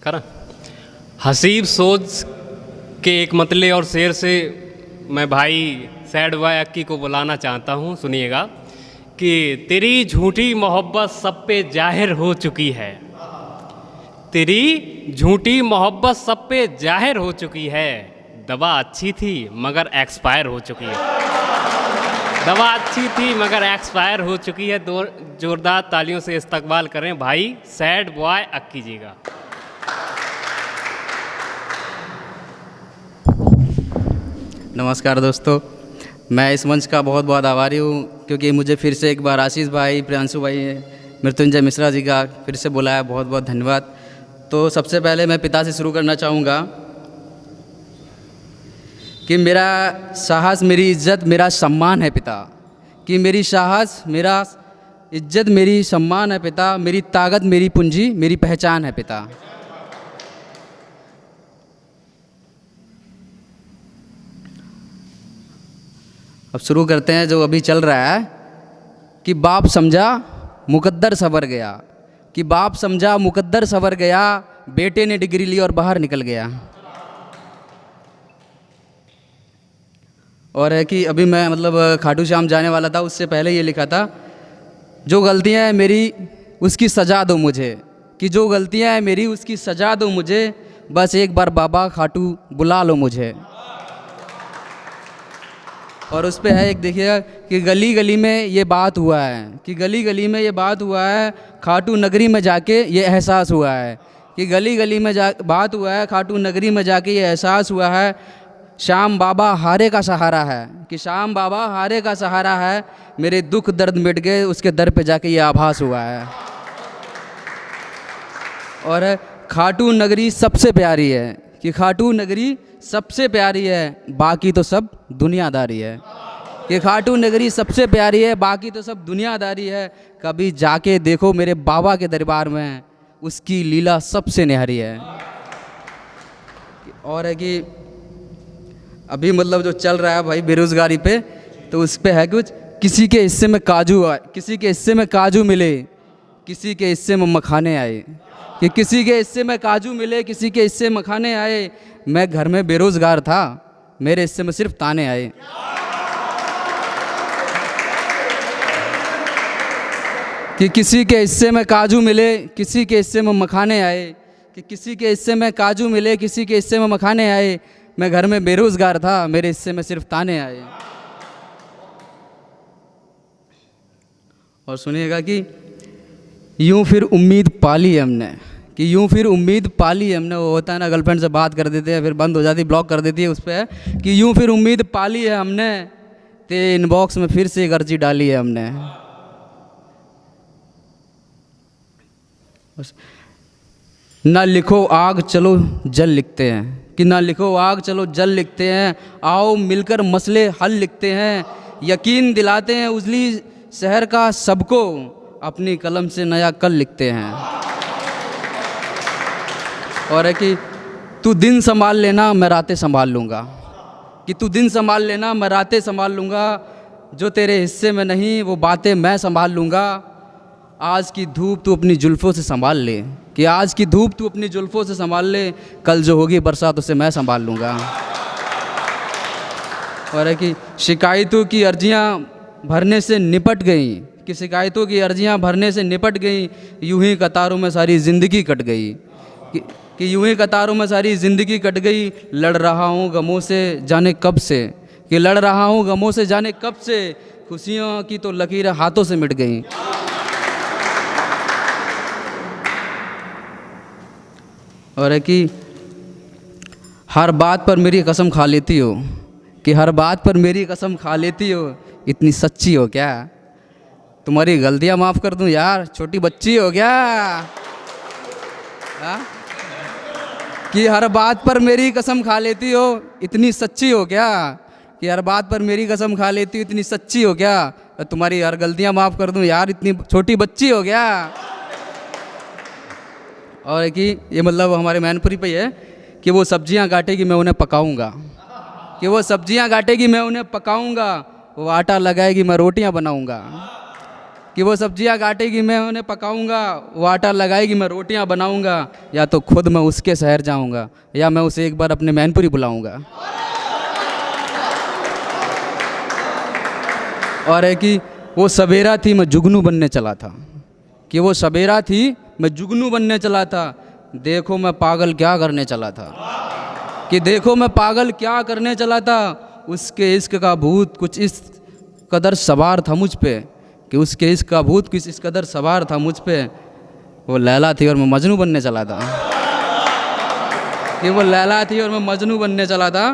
करा हसीब सोच के एक मतले और शेर से मैं भाई सैड बॉय अक्की को बुलाना चाहता हूँ। सुनिएगा कि तेरी झूठी मोहब्बत सब पे जाहिर हो चुकी है, तेरी झूठी मोहब्बत सब पे जाहिर हो चुकी है। दवा अच्छी थी मगर एक्सपायर हो चुकी है, दवा अच्छी थी मगर एक्सपायर हो चुकी है। जोरदार तालियों से इस्तकबाल करें भाई सैड बॉय अक्की जी का। नमस्कार दोस्तों, मैं इस मंच का बहुत बहुत आभारी हूँ क्योंकि मुझे फिर से एक बार आशीष भाई, प्रियांशु भाई, मृत्युंजय मिश्रा जी का फिर से बुलाया, बहुत बहुत धन्यवाद। तो सबसे पहले मैं पिता से शुरू करना चाहूँगा कि मेरा साहस मेरी इज्जत मेरा सम्मान है पिता, कि मेरी साहस मेरा इज्जत मेरी सम्मान है पिता, मेरी ताकत मेरी पूंजी मेरी पहचान है पिता। अब शुरू करते हैं जो अभी चल रहा है कि बाप समझा मुकद्दर सवर गया, कि बाप समझा मुकद्दर सवर गया, बेटे ने डिग्री ली और बाहर निकल गया। और है कि अभी मैं खाटू श्याम जाने वाला था, उससे पहले ये लिखा था, जो गलतियां हैं मेरी उसकी सज़ा दो मुझे, कि जो गलतियां हैं मेरी उसकी सज़ा दो मुझे, बस एक बार बाबा खाटू बुला लो मुझे। और उस पे है एक, देखिएगा कि गली गली में ये बात हुआ है, कि गली गली में ये बात हुआ है, खाटू नगरी में जाके ये एहसास हुआ है, कि गली गली में बात हुआ है, खाटू नगरी में जाके ये एहसास हुआ है, श्याम बाबा हारे का सहारा है, कि श्याम बाबा हारे का सहारा है, मेरे दुख दर्द मिट गए उसके दर पे जाके ये आभास हुआ है। और खाटू नगरी सबसे प्यारी है, कि खाटू नगरी सबसे प्यारी है, बाकी तो सब दुनियादारी है, कि खाटू नगरी सबसे प्यारी है, बाकी तो सब दुनियादारी है। कभी जाके देखो मेरे बाबा के दरबार में, उसकी लीला सबसे न्यारी है। और है कि अभी जो चल रहा है भाई बेरोज़गारी पे, तो उस पे है कुछ, किसी के हिस्से में काजू आए, किसी के हिस्से में काजू मिले, किसी के हिस्से में मखाने आए, कि किसी के हिस्से में काजू मिले, किसी के हिस्से मखाने आए, मैं घर में बेरोज़गार था, मेरे हिस्से में सिर्फ ताने आए। कि किसी के हिस्से में काजू मिले, किसी के हिस्से में मखाने आए, कि किसी के हिस्से में काजू मिले, किसी के हिस्से में मखाने आए, मैं घर में बेरोज़गार था, मेरे हिस्से में सिर्फ ताने आए। और सुनिएगा कि यूँ फिर उम्मीद पाली हमने, कि यूँ फिर उम्मीद पाली हमने, वो होता है ना गर्लफ्रेंड से बात कर देते हैं फिर बंद हो जाती, ब्लॉक कर देती है, उस पर है कि यूँ फिर उम्मीद पाली है हमने, ते इनबॉक्स में फिर से एक अर्जी डाली है हमने। ना लिखो आग चलो जल लिखते हैं, कि ना लिखो आग चलो जल लिखते हैं, आओ मिलकर मसले हल लिखते हैं, यकीन दिलाते हैं उजली शहर का सबको, अपनी कलम से नया कल लिखते हैं। और है कि तू दिन संभाल लेना मैं रातें संभाल लूँगा, कि तू दिन संभाल लेना मैं रातें संभाल लूँगा, जो तेरे हिस्से में नहीं वो बातें मैं संभाल लूँगा, आज की धूप तू अपनी जुल्फ़ों से संभाल ले, कि आज की धूप तू अपनी जुल्फ़ों से संभाल ले, कल जो होगी बरसात उसे मैं संभाल लूँगा। और है कि शिकायतों की अर्जियाँ भरने से निपट गई, कि शिकायतों की अर्जियाँ भरने से निपट गई, यूं ही कतारों में सारी ज़िंदगी कट गई, कि यूं ही कतारों में सारी ज़िंदगी कट गई, लड़ रहा हूँ गमों से जाने कब से, कि लड़ रहा हूँ गमों से जाने कब से, खुशियों की तो लकीरें हाथों से मिट गई। और है कि हर बात पर मेरी कसम खा लेती हो, कि हर बात पर मेरी कसम खा लेती हो, इतनी सच्ची हो क्या, तुम्हारी गलतियां माफ़ कर दूं यार, छोटी बच्ची हो क्या। हाँ? कि हर बात पर मेरी कसम खा लेती हो, इतनी सच्ची हो क्या, कि हर बात पर मेरी कसम खा लेती हो, इतनी सच्ची हो क्या, तुम्हारी हर गलतियां माफ़ कर दूं यार, इतनी छोटी बच्ची हो क्या। और कि ये हमारे मैनपुरी पे है कि वो सब्जियां काटेगी मैं उन्हें पकाऊंगा, कि वो सब्जियां काटेगी मैं उन्हें पकाऊंगा, वो आटा लगाएगी मैं रोटियां बनाऊंगा, कि वो सब्जियां काटेगी मैं उन्हें पकाऊंगा, वो आटा लगाएगी मैं रोटियां बनाऊंगा, या तो खुद मैं उसके शहर जाऊंगा या मैं उसे एक बार अपने मैनपुरी बुलाऊंगा। और है कि वो सवेरा थी मैं जुगनू बनने चला था, कि वो सवेरा थी मैं जुगनू बनने चला था, देखो मैं पागल क्या करने चला था, कि देखो मैं पागल क्या करने चला था। उसके इश्क का भूत कुछ इस कदर सवार था मुझ पे, कि उसके इश्क का भूत कुछ इस कदर सवार था मुझ पे, वो लैला थी और मैं मजनू बनने चला था, कि वो लैला थी और मैं मजनू बनने चला था।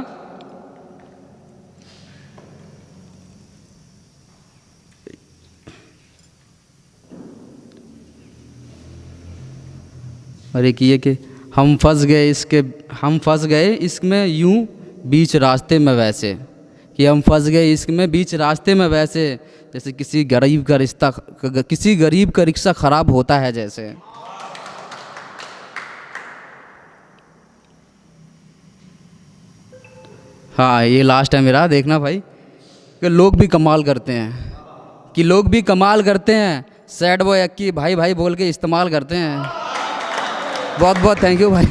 और एक ये कि हम फंस गए इसमें यूं बीच रास्ते में वैसे, कि हम फंस गए इसमें बीच रास्ते में वैसे, जैसे किसी गरीब का रिक्शा ख़राब होता है जैसे। हाँ ये लास्ट है मेरा, देखना भाई, कि लोग भी कमाल करते हैं, कि लोग भी कमाल करते हैं, सैड बॉय अक्की भाई भाई बोल के इस्तेमाल करते हैं। बहुत बहुत थैंक यू भाई।